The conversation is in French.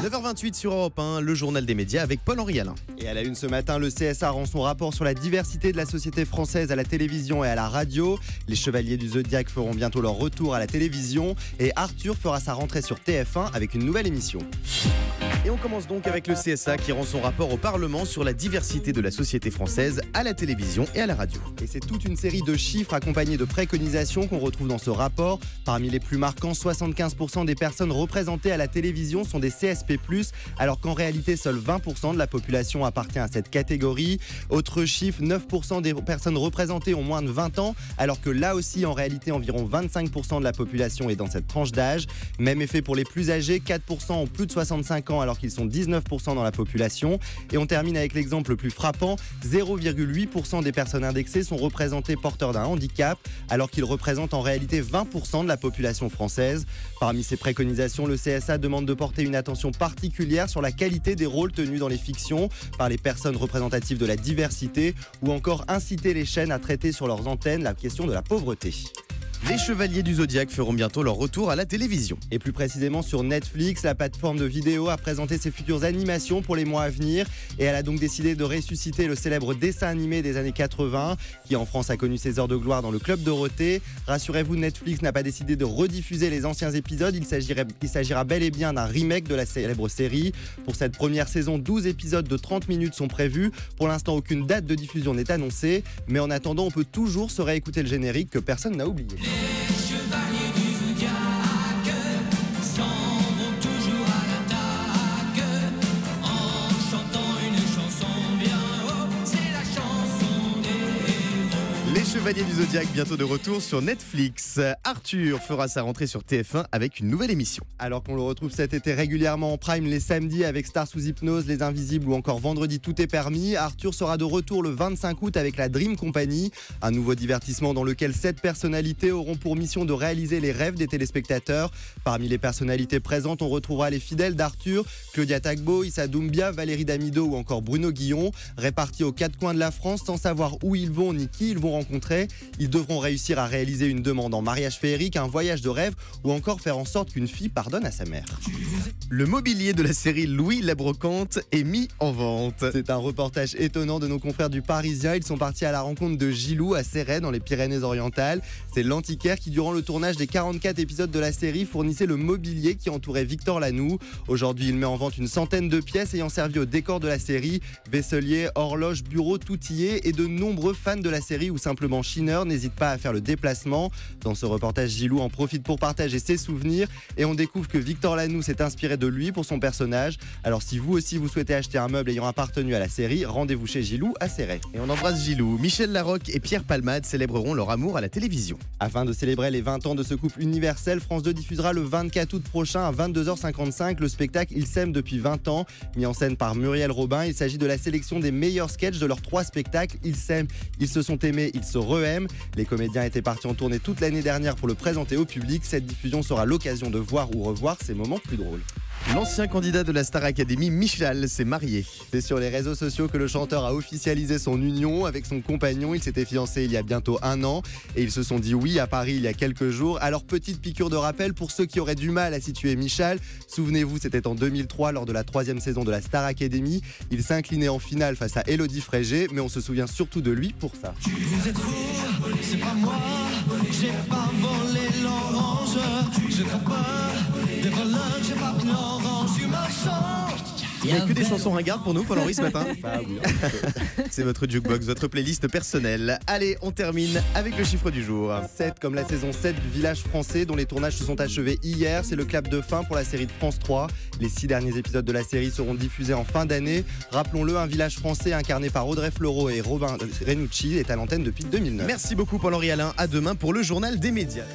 9h28 sur Europe 1, le journal des médias avec Paul-Henri Alain. Et à la une ce matin, le CSA rend son rapport sur la diversité de la société française à la télévision et à la radio. Les Chevaliers du Zodiaque feront bientôt leur retour à la télévision et Arthur fera sa rentrée sur TF1 avec une nouvelle émission. Et on commence donc avec le CSA qui rend son rapport au Parlement sur la diversité de la société française à la télévision et à la radio. Et c'est toute une série de chiffres accompagnés de préconisations qu'on retrouve dans ce rapport. Parmi les plus marquants, 75% des personnes représentées à la télévision sont des CSP+, alors qu'en réalité, seuls 20% de la population appartient à cette catégorie. Autre chiffre, 9% des personnes représentées ont moins de 20 ans, alors que là aussi, en réalité, environ 25% de la population est dans cette tranche d'âge. Même effet pour les plus âgés, 4% ont plus de 65 ans, alors qu'ils sont 19% dans la population. Et on termine avec l'exemple le plus frappant, 0,8% des personnes indexées sont représentées porteurs d'un handicap, alors qu'ils représentent en réalité 20% de la population française. Parmi ces préconisations, le CSA demande de porter une attention particulière sur la qualité des rôles tenus dans les fictions par les personnes représentatives de la diversité, ou encore inciter les chaînes à traiter sur leurs antennes la question de la pauvreté. Les Chevaliers du Zodiaque feront bientôt leur retour à la télévision. Et plus précisément sur Netflix, la plateforme de vidéo a présenté ses futures animations pour les mois à venir. Et elle a donc décidé de ressusciter le célèbre dessin animé des années 80, qui en France a connu ses heures de gloire dans le Club Dorothée. Rassurez-vous, Netflix n'a pas décidé de rediffuser les anciens épisodes. Il s'agira bel et bien d'un remake de la célèbre série. Pour cette première saison, 12 épisodes de 30 minutes sont prévus. Pour l'instant, aucune date de diffusion n'est annoncée. Mais en attendant, on peut toujours se réécouter le générique que personne n'a oublié. Les chevaliers du Zodiaque s'en vont toujours à l'attaque en chantant une chanson bien haut, c'est la chanson des héros. Les Chevaliers du Zodiaque bientôt de retour sur Netflix. Arthur fera sa rentrée sur TF1 avec une nouvelle émission. Alors qu'on le retrouve cet été régulièrement en prime les samedis avec Stars sous hypnose, Les Invisibles ou encore Vendredi tout est permis, Arthur sera de retour le 25 août avec la Dream Company, un nouveau divertissement dans lequel 7 personnalités auront pour mission de réaliser les rêves des téléspectateurs. Parmi les personnalités présentes, on retrouvera les fidèles d'Arthur, Claudia Tagbo, Issa Doumbia, Valérie Damido ou encore Bruno Guillon, répartis aux 4 coins de la France sans savoir où ils vont ni qui ils vont rencontrer. Ils devront réussir à réaliser une demande en mariage féerique, un voyage de rêve ou encore faire en sorte qu'une fille pardonne à sa mère. Le mobilier de la série Louis la Brocante est mis en vente. C'est un reportage étonnant de nos confrères du Parisien. Ils sont partis à la rencontre de Gilou à Céret dans les Pyrénées-Orientales. C'est l'antiquaire qui, durant le tournage des 44 épisodes de la série, fournissait le mobilier qui entourait Victor Lanoux. Aujourd'hui, il met en vente une centaine de pièces ayant servi au décor de la série. Vaisselier, horloge, bureau, tout y est. Et de nombreux fans de la série ou simplement chineurs n'hésitent pas à faire le déplacement. Dans ce reportage, Gilou en profite pour partager ses souvenirs et on découvre que Victor Lanoux s'est inspiré de lui pour son personnage. Alors si vous aussi vous souhaitez acheter un meuble ayant appartenu à la série, rendez-vous chez Gilou à Céret. Et on embrasse Gilou. Michel Larocque et Pierre Palmade célébreront leur amour à la télévision. Afin de célébrer les 20 ans de ce couple universel, France 2 diffusera le 24 août prochain à 22h55 le spectacle Ils s'aiment depuis 20 ans, mis en scène par Muriel Robin. Il s'agit de la sélection des meilleurs sketchs de leurs 3 spectacles. Ils s'aiment, ils se sont aimés, ils se re-aiment. Les comédiens étaient partis en tournée toute l'année dernière pour le présenter au public. Cette diffusion sera l'occasion de voir ou revoir ces moments plus drôles. L'ancien candidat de la Star Academy, Michal, s'est marié. C'est sur les réseaux sociaux que le chanteur a officialisé son union avec son compagnon. Il s'était fiancé il y a bientôt 1 an et ils se sont dit oui à Paris il y a quelques jours. Alors petite piqûre de rappel pour ceux qui auraient du mal à situer Michal. Souvenez-vous, c'était en 2003 lors de la 3e saison de la Star Academy. Il s'inclinait en finale face à Élodie Frégé, mais on se souvient surtout de lui pour ça. Vous êtes fous, c'est pas moi, j'ai pas volé l'orange, je crains pas des voleurs, j'ai pas pris l'orange du marchand. Il n'y a que des chansons ringardes pour nous, Paul-Henri, ce matin. Bah oui, C'est votre jukebox, votre playlist personnelle. Allez, on termine avec le chiffre du jour. 7 comme la saison 7 du Village français dont les tournages se sont achevés hier. C'est le clap de fin pour la série de France 3. Les 6 derniers épisodes de la série seront diffusés en fin d'année. Rappelons-le, un village français incarné par Audrey Fleurot et Robin Renucci est à l'antenne depuis 2009. Merci beaucoup Paul-Henri Alain. À demain pour le journal des médias.